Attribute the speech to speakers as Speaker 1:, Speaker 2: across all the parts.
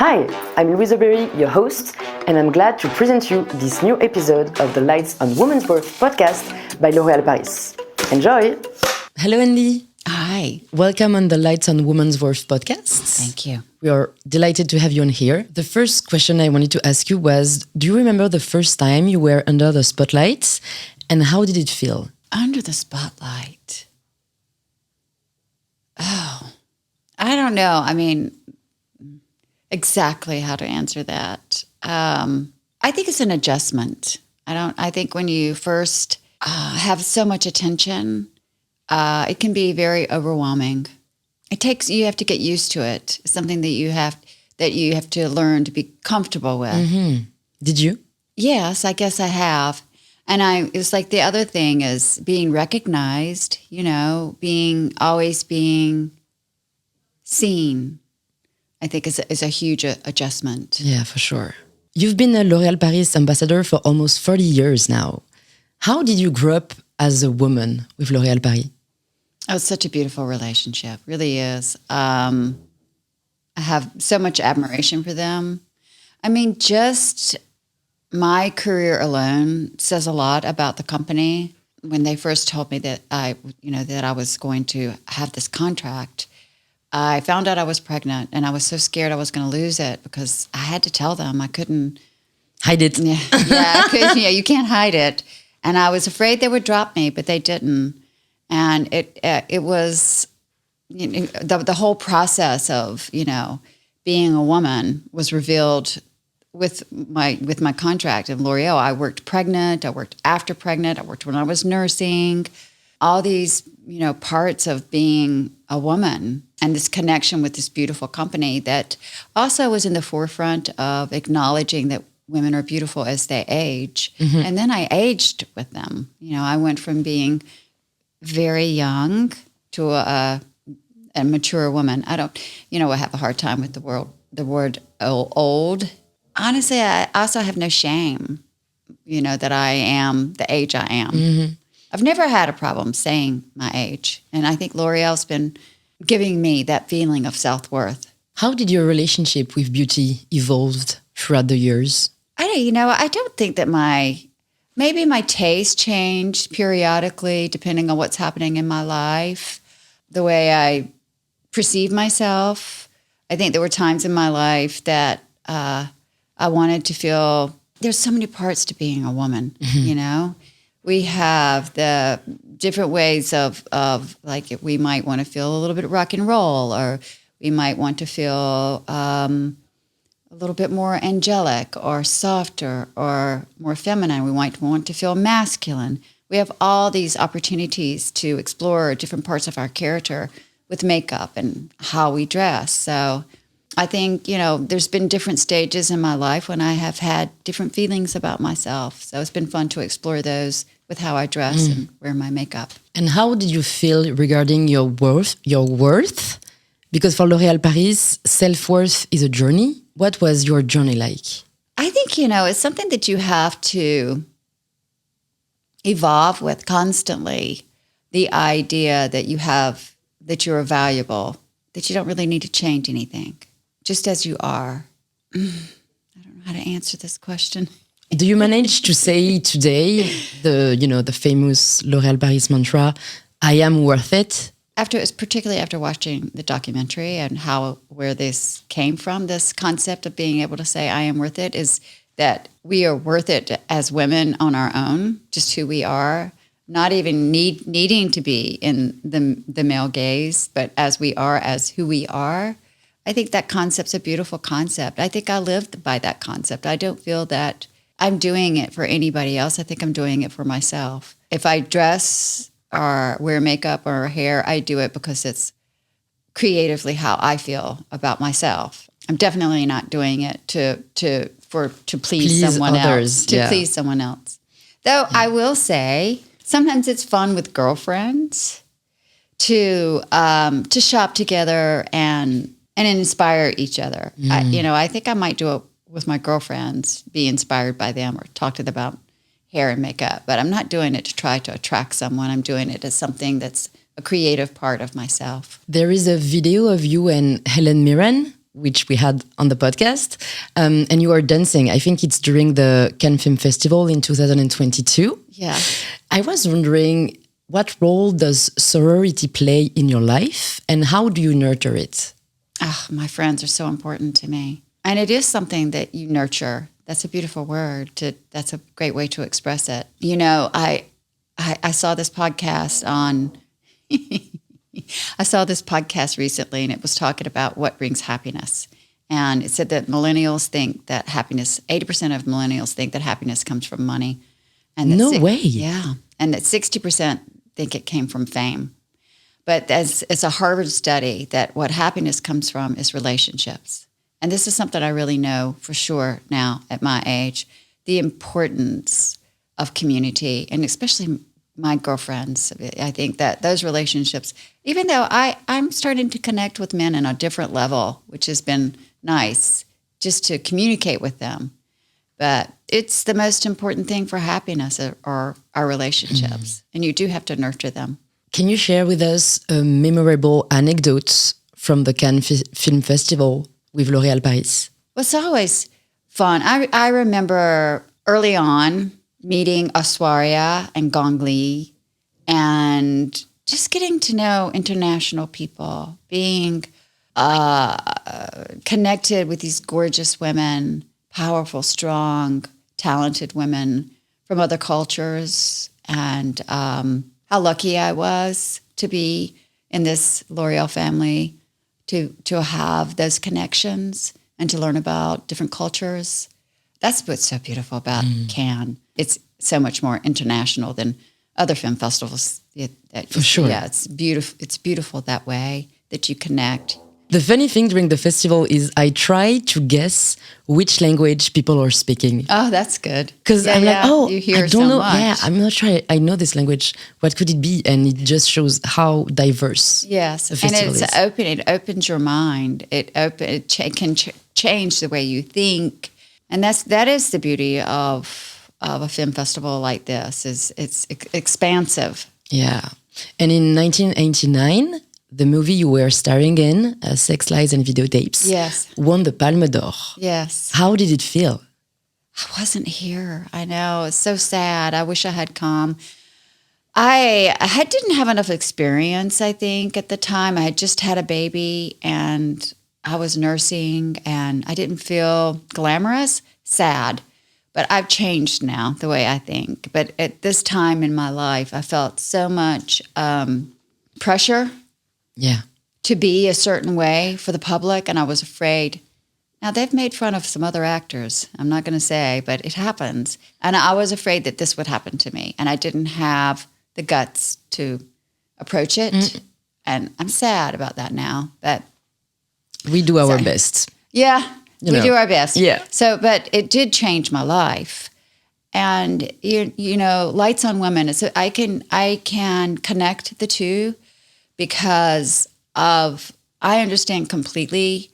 Speaker 1: Hi, I'm Louise Aubery, your host, and I'm glad to present you this new episode of the Lights on Women's Worth podcast by L'Oréal Paris. Enjoy!
Speaker 2: Hello, Andie.
Speaker 3: Hi.
Speaker 2: Welcome on the Lights on Women's Worth podcast.
Speaker 3: Thank you.
Speaker 2: We are delighted to have you on here. The first question I wanted to ask you was, do you remember the first time you were under the spotlight, and how did it feel?
Speaker 3: Under the spotlight. Oh, I don't know. I mean, exactly how to answer that. I think it's an adjustment. I think when you first have so much attention, it can be very overwhelming. You have to get used to it. It's something that you have to learn to be comfortable with.
Speaker 2: Mm-hmm. Did you?
Speaker 3: Yes, I guess I have. And it's like the other thing is being recognized, always being seen, I think is a huge adjustment.
Speaker 2: Yeah, for sure. You've been a L'Oréal Paris ambassador for almost 30 years now. How did you grow up as a woman with L'Oréal Paris?
Speaker 3: Oh, it's such a beautiful relationship, really is. I have so much admiration for them. I mean, just my career alone says a lot about the company. When they first told me that I was going to have this contract, I found out I was pregnant, and I was so scared I was going to lose it because I had to tell them. I couldn't
Speaker 2: hide it.
Speaker 3: Yeah, I could, you can't hide it. And I was afraid they would drop me, but they didn't. And it was the whole process of being a woman was revealed with my contract in L'Oréal. I worked pregnant. I worked after pregnant. I worked when I was nursing. All these parts of being a woman and this connection with this beautiful company that also was in the forefront of acknowledging that women are beautiful as they age. Mm-hmm. And then I aged with them. I went from being very young to a mature woman. I have a hard time with the word old. Honestly, I also have no shame, that I am the age I am. Mm-hmm. I've never had a problem saying my age. And I think L'Oréal's been giving me that feeling of self-worth.
Speaker 2: How did your relationship with beauty evolve throughout the years?
Speaker 3: I don't think that maybe my taste changed periodically depending on what's happening in my life, the way I perceive myself. I think there were times in my life that I wanted to feel there's so many parts to being a woman, mm-hmm. We have the different ways of like we might want to feel a little bit of rock and roll, or we might want to feel a little bit more angelic or softer or more feminine. We might want to feel masculine. We have all these opportunities to explore different parts of our character with makeup and how we dress. So I think, there's been different stages in my life when I have had different feelings about myself. So it's been fun to explore those with how I dress and wear my makeup.
Speaker 2: And how did you feel regarding your worth? Because for L'Oréal Paris, self-worth is a journey. What was your journey like?
Speaker 3: I think, it's something that you have to evolve with constantly. The idea that that you're valuable, that you don't really need to change anything, just as you are. I don't know how to answer this question.
Speaker 2: Do you manage to say today the famous L'Oréal Paris mantra, I am worth it?
Speaker 3: Particularly after watching the documentary and where this came from, this concept of being able to say I am worth it is that we are worth it as women on our own, just who we are, not even needing to be in the male gaze, but as we are, as who we are. I think that concept's a beautiful concept. I think I lived by that concept. I don't feel that I'm doing it for anybody else. I think I'm doing it for myself. If I dress or wear makeup or hair, I do it because it's creatively how I feel about myself. I'm definitely not doing it to please someone
Speaker 2: others,
Speaker 3: else. Please someone else. Though I will say, sometimes it's fun with girlfriends to shop together and inspire each other. I think I might do it with my girlfriends, be inspired by them or talk to them about hair and makeup. But I'm not doing it to try to attract someone. I'm doing it as something that's a creative part of myself.
Speaker 2: There is a video of you and Helen Mirren which we had on the podcast, and you are dancing. I think it's during the Cannes Film Festival in 2022.
Speaker 3: Yeah.
Speaker 2: I was wondering, what role does sorority play in your life, and how do you nurture it?
Speaker 3: Oh, my friends are so important to me. And it is something that you nurture. That's a beautiful word. That's a great way to express it. You know, I saw this podcast on... I saw this podcast recently, and it was talking about what brings happiness. And it said that millennials think that 80% of millennials think that happiness comes from money. And that
Speaker 2: No way.
Speaker 3: Yeah. And that 60% think it came from fame. But it's a Harvard study that what happiness comes from is relationships. And this is something I really know for sure now at my age, the importance of community, and especially my girlfriends. I think that those relationships, even though I'm starting to connect with men on a different level, which has been nice, just to communicate with them. But it's the most important thing for happiness are our relationships. And you do have to nurture them.
Speaker 2: Can you share with us a memorable anecdote from the Cannes Film Festival with L'Oréal Paris?
Speaker 3: Well, it's always fun. I remember early on meeting Aishwarya and Gong Li and just getting to know international people, being connected with these gorgeous women, powerful, strong, talented women from other cultures, and how lucky I was to be in this L'Oréal family, to have those connections and to learn about different cultures. That's what's so beautiful about Cannes. It's so much more international than other film festivals.
Speaker 2: For sure.
Speaker 3: Yeah, it's beautiful. It's beautiful that way, that you connect.
Speaker 2: The funny thing during the festival is I try to guess which language people are speaking.
Speaker 3: Oh, that's good.
Speaker 2: Because I'm like, oh,
Speaker 3: you hear
Speaker 2: I don't know.
Speaker 3: much.
Speaker 2: Yeah, I'm not sure I know this language. What could it be? And it just shows how diverse
Speaker 3: Yes,
Speaker 2: the festival
Speaker 3: and
Speaker 2: is.
Speaker 3: it opens your mind. It can change the way you think, and that is the beauty of a film festival like this. Is it's expansive.
Speaker 2: Yeah. And in 1989, the movie you were starring in, Sex, Lies and Videotapes,
Speaker 3: Yes.
Speaker 2: won the Palme d'Or.
Speaker 3: Yes.
Speaker 2: How did it feel?
Speaker 3: I wasn't here. I know. It's so sad. I wish I had come. I didn't have enough experience, I think, at the time. I had just had a baby and I was nursing and I didn't feel glamorous, sad. But I've changed now the way I think. But at this time in my life, I felt so much pressure
Speaker 2: Yeah.
Speaker 3: to be a certain way for the public, and I was afraid. Now, they've made fun of some other actors. I'm not going to say, but it happens. And I was afraid that this would happen to me, and I didn't have the guts to approach it. And I'm sad about that now. But
Speaker 2: We do our best.
Speaker 3: yeah, we
Speaker 2: know.
Speaker 3: do our best.
Speaker 2: Yeah.
Speaker 3: So, but it did change my life. And you know, Lights on Women. So I can connect the two because I understand completely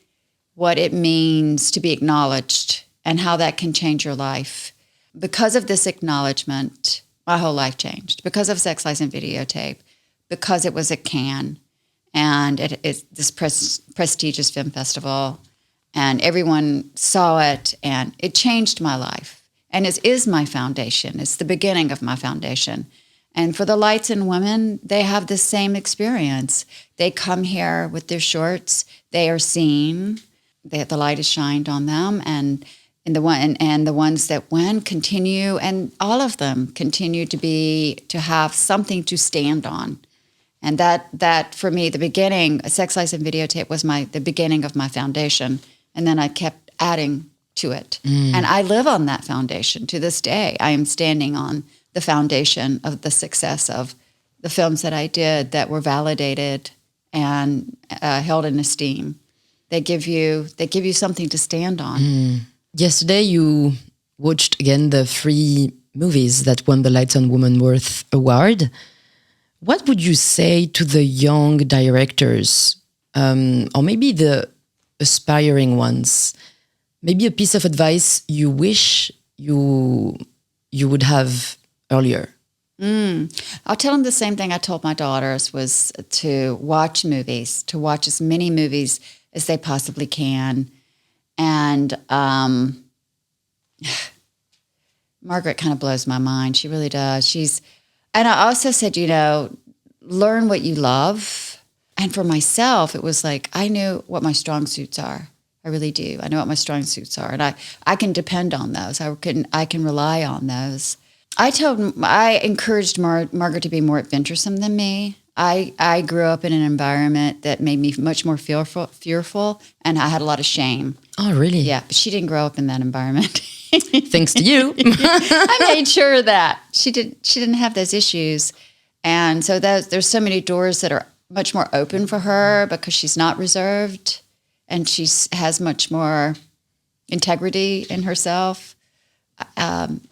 Speaker 3: what it means to be acknowledged and how that can change your life. Because of this acknowledgement, my whole life changed. Because of Sex, Lies, and Videotape, because it was at Cannes, and it's this prestigious film festival, and everyone saw it, and it changed my life. And it is my foundation. It's the beginning of my foundation. And for the Lights and Women, they have the same experience. They come here with their shorts. They are seen. The light is shined on them, and the ones that win continue, and all of them continue to have something to stand on. And that for me, the beginning, Sex, Lies, and Videotape was the beginning of my foundation, and then I kept adding to it. And I live on that foundation to this day. I am standing on the foundation of the success of the films that I did that were validated and held in esteem. They give you something to stand on.
Speaker 2: Yesterday, you watched again the 3 movies that won the Lights on Women Worth Award. What would you say to the young directors, or maybe the aspiring ones? Maybe a piece of advice you wish you would have earlier.
Speaker 3: I'll tell them the same thing I told my daughters, was to watch movies, to watch as many movies as they possibly can. And Margaret kind of blows my mind. She really does. And I also said, learn what you love. And for myself, it was like, I knew what my strong suits are. I really do. I know what my strong suits are. And I can depend on those. I can rely on those. I encouraged Margaret to be more adventuresome than me. I grew up in an environment that made me much more fearful, and I had a lot of shame.
Speaker 2: Oh, really?
Speaker 3: Yeah, but she didn't grow up in that environment.
Speaker 2: Thanks to you.
Speaker 3: I made sure of that she didn't have those issues, and so there's so many doors that are much more open for her because she's not reserved, and she has much more integrity in herself.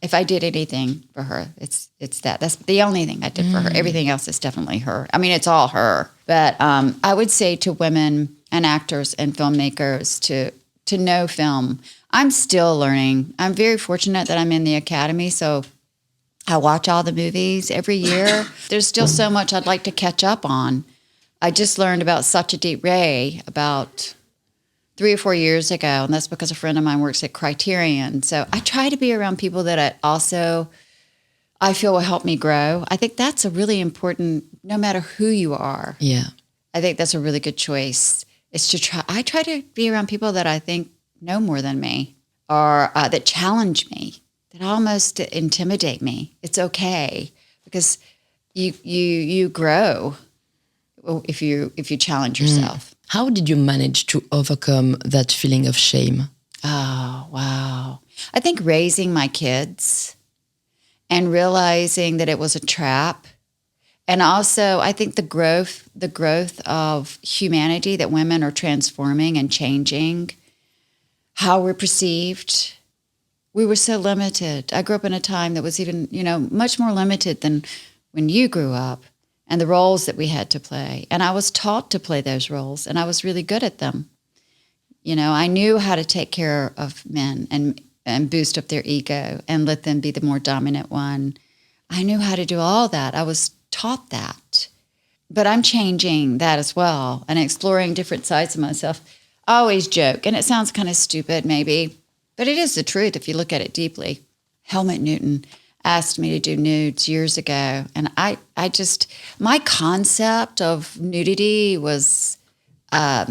Speaker 3: If I did anything for her, it's that. That's the only thing I did for her. Everything else is definitely her. I mean, it's all her. But I would say to women and actors and filmmakers to know film. I'm still learning. I'm very fortunate that I'm in the Academy, so I watch all the movies every year. There's still so much I'd like to catch up on. I just learned about Satyajit Ray about 3 or 4 years ago, and that's because a friend of mine works at Criterion. So I try to be around people that I feel will help me grow. I think that's a really important, no matter who you are.
Speaker 2: Yeah.
Speaker 3: I think that's a really good choice. I try to be around people that I think know more than me, or that challenge me, that almost intimidate me. It's okay, because you grow if you challenge yourself.
Speaker 2: How did you manage to overcome that feeling of shame?
Speaker 3: Oh, wow. I think raising my kids and realizing that it was a trap. And also, I think the growth of humanity, that women are transforming and changing how we're perceived. We were so limited. I grew up in a time that was even, much more limited than when you grew up, and the roles that we had to play. And I was taught to play those roles, and I was really good at them. I knew how to take care of men and boost up their ego and let them be the more dominant one. I knew how to do all that. I was taught that. But I'm changing that as well and exploring different sides of myself. I always joke, and it sounds kind of stupid maybe, but it is the truth if you look at it deeply. Helmut Newton asked me to do nudes years ago, and my concept of nudity was a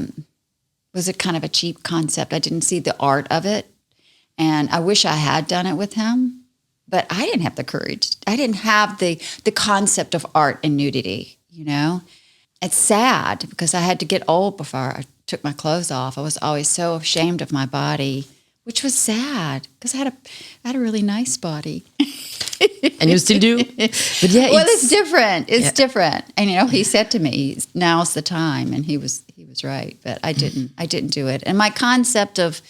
Speaker 3: kind of a cheap concept. I didn't see the art of it, and I wish I had done it with him, but I didn't have the courage. I didn't have the concept of art and nudity, It's sad because I had to get old before I took my clothes off. I was always so ashamed of my body, which was sad because I had a really nice body.
Speaker 2: And you still do? But yeah,
Speaker 3: it's different. It's different. And he said to me, "Now's the time," and he was right. But I didn't do it. And my concept of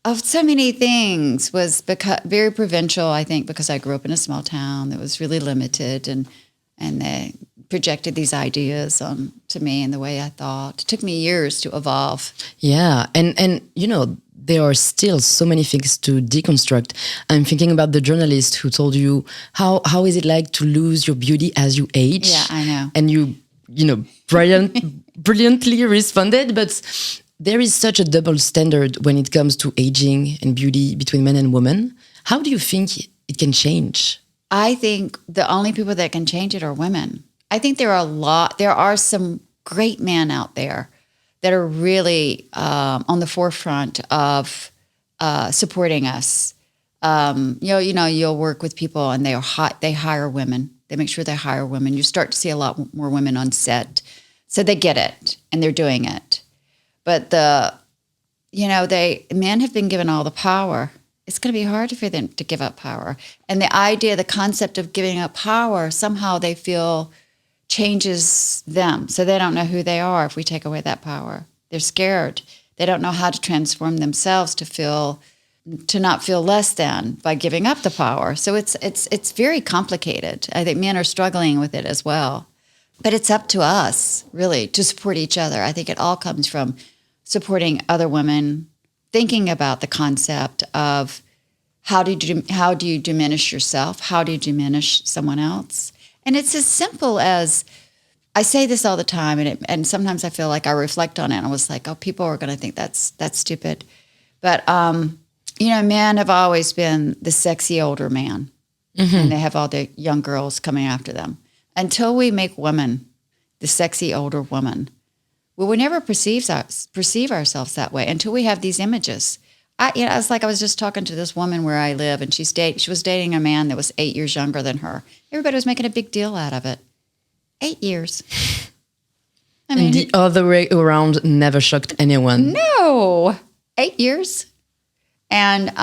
Speaker 3: so many things was very provincial. I think because I grew up in a small town that was really limited, and they projected these ideas to me and the way I thought. It took me years to evolve.
Speaker 2: Yeah, and there are still so many things to deconstruct. I'm thinking about the journalist who told you how is it like to lose your beauty as you age?
Speaker 3: Yeah, I know.
Speaker 2: And you brilliantly responded, but there is such a double standard when it comes to aging and beauty between men and women. How do you think it can change?
Speaker 3: I think the only people that can change it are women. I think there are some great men out there that are really on the forefront of supporting us. You'll work with people and they hire women. They make sure they hire women. You start to see a lot more women on set. So they get it and they're doing it. But men have been given all the power. It's going to be hard for them to give up power. And the concept of giving up power, somehow they feel changes them. So they don't know who they are if we take away that power. They're scared. They don't know how to transform themselves to not feel less than by giving up the power. So it's very complicated. I think men are struggling with it as well. But it's up to us, really, to support each other. I think it all comes from supporting other women, thinking about the concept of how do you diminish yourself? How do you diminish someone else? And it's as simple as I say this all the time, and sometimes I feel like I reflect on it. And I was like, oh, people are going to think that's stupid. But, men have always been the sexy older man. Mm-hmm. And they have all the young girls coming after them. Until we make women the sexy older woman, we will never perceive ourselves that way until we have these images. It's like I was just talking to this woman where I live, and she was dating a man that was 8 years younger than her. Everybody was making a big deal out of it. 8 years. I mean,
Speaker 2: and the other way around never shocked anyone.
Speaker 3: No, 8 years. And,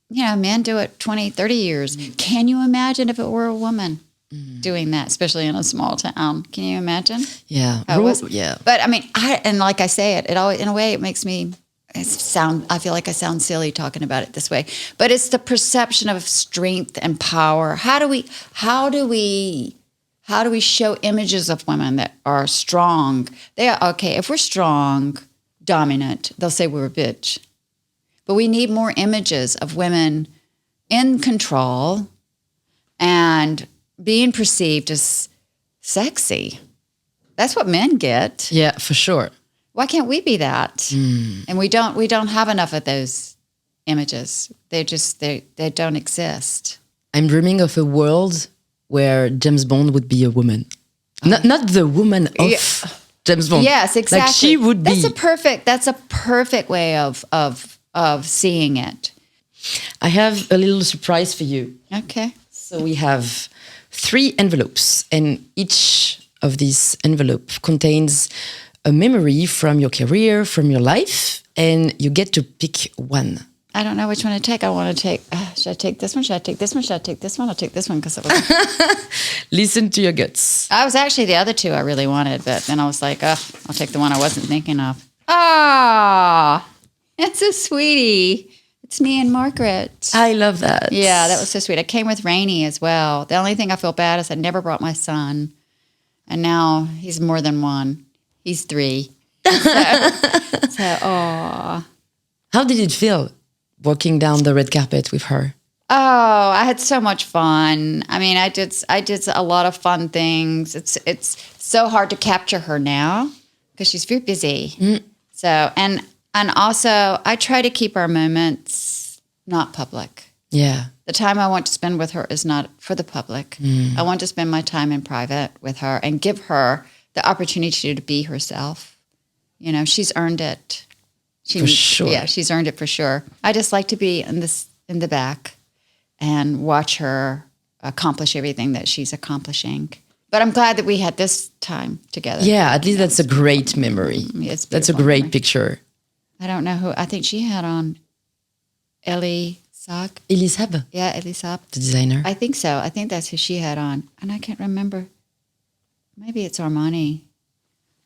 Speaker 3: men do it 20, 30 years. Can you imagine if it were a woman doing that, especially in a small town? Can you imagine?
Speaker 2: Yeah.
Speaker 3: Yeah. But I mean, like I say it always, in a way, it makes me I feel like I sound silly talking about it this way, but it's the perception of strength and power. How do we show images of women that are strong? If we're strong, dominant, they'll say we're a bitch. But we need more images of women in control and being perceived as sexy. That's what men get.
Speaker 2: Yeah, for sure.
Speaker 3: Why can't we be that? And we don't have enough of those images. They don't exist.
Speaker 2: I'm dreaming of a world where James Bond would be a woman. Not the woman of James Bond.
Speaker 3: Yes, exactly.
Speaker 2: Like she would be.
Speaker 3: That's a perfect way of seeing it.
Speaker 2: I have a little surprise for you.
Speaker 3: Okay.
Speaker 2: So we have 3 envelopes, and each of these envelope contains a memory from your career, from your life, and you get to pick one.
Speaker 3: I don't know which one to take. I want to take, should I take this one? Should I take this one? Should I take this one? I'll take this one because it was...
Speaker 2: Listen to your guts.
Speaker 3: I was actually the other 2 I really wanted, but then I was like, I'll take the one I wasn't thinking of. Ah, it's a sweetie. It's me and Margaret.
Speaker 2: I love that.
Speaker 3: Yeah, that was so sweet. I came with Rainey as well. The only thing I feel bad is I never brought my son. And now he's more than 1. He's 3. Aw.
Speaker 2: How did it feel walking down the red carpet with her?
Speaker 3: Oh, I had so much fun. I mean, I did a lot of fun things. It's so hard to capture her now because she's very busy. So, and also I try to keep our moments not public.
Speaker 2: Yeah.
Speaker 3: The time I want to spend with her is not for the public. I want to spend my time in private with her and give her the opportunity to be herself. She's earned it.
Speaker 2: For sure.
Speaker 3: Yeah, she's earned it for sure. I just like to be in the back and watch her accomplish everything that she's accomplishing. But I'm glad that we had this time together.
Speaker 2: Yeah, at least that's a great memory. That's a great picture.
Speaker 3: I don't know who. I think she had on Ellie Saab.
Speaker 2: Elisab.
Speaker 3: Yeah, Ellie Saab.
Speaker 2: The designer.
Speaker 3: I think so. I think that's who she had on. And I can't remember. Maybe it's Armani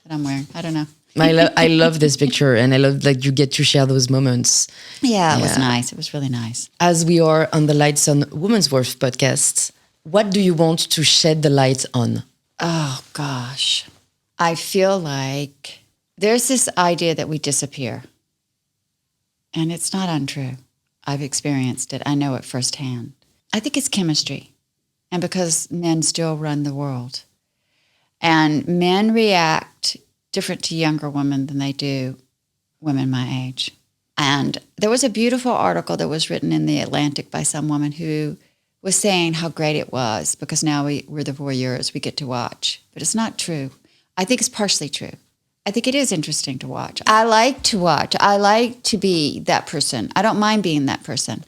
Speaker 3: that I'm wearing. I don't know.
Speaker 2: I love this picture, and I love that you get to share those moments.
Speaker 3: Yeah, it was nice. It was really nice.
Speaker 2: As we are on the Lights on Women's Worth podcast, what do you want to shed the light on?
Speaker 3: Oh, gosh. I feel like there's this idea that we disappear. And it's not untrue. I've experienced it. I know it firsthand. I think it's chemistry. And because men still run the world. And men react different to younger women than they do women my age. And there was a beautiful article that was written in The Atlantic by some woman who was saying how great it was because now we're the voyeurs, we get to watch. But it's not true. I think it's partially true. I think it is interesting to watch. I like to watch. I like to be that person. I don't mind being that person.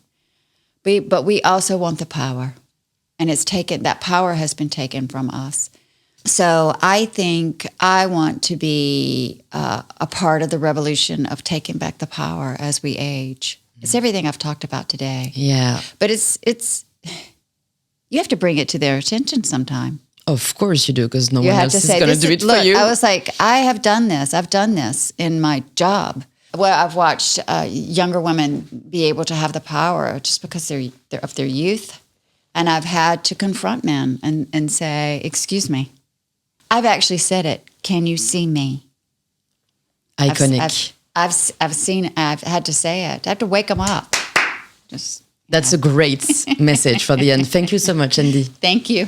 Speaker 3: But we also want the power. And that power has been taken from us. So I think I want to be a part of the revolution of taking back the power as we age. It's everything I've talked about today.
Speaker 2: Yeah.
Speaker 3: But it's you have to bring it to their attention sometime.
Speaker 2: Of course you do, because no one else is going to do it for you.
Speaker 3: I was like, I have done this. I've done this in my job. Well, I've watched younger women be able to have the power just because they're of their youth. And I've had to confront men and say, excuse me. I've actually said it. Can you see me?
Speaker 2: Iconic.
Speaker 3: I've had to say it. I have to wake them up.
Speaker 2: That's a great message for the end. Thank you so much, Andie.
Speaker 3: Thank you.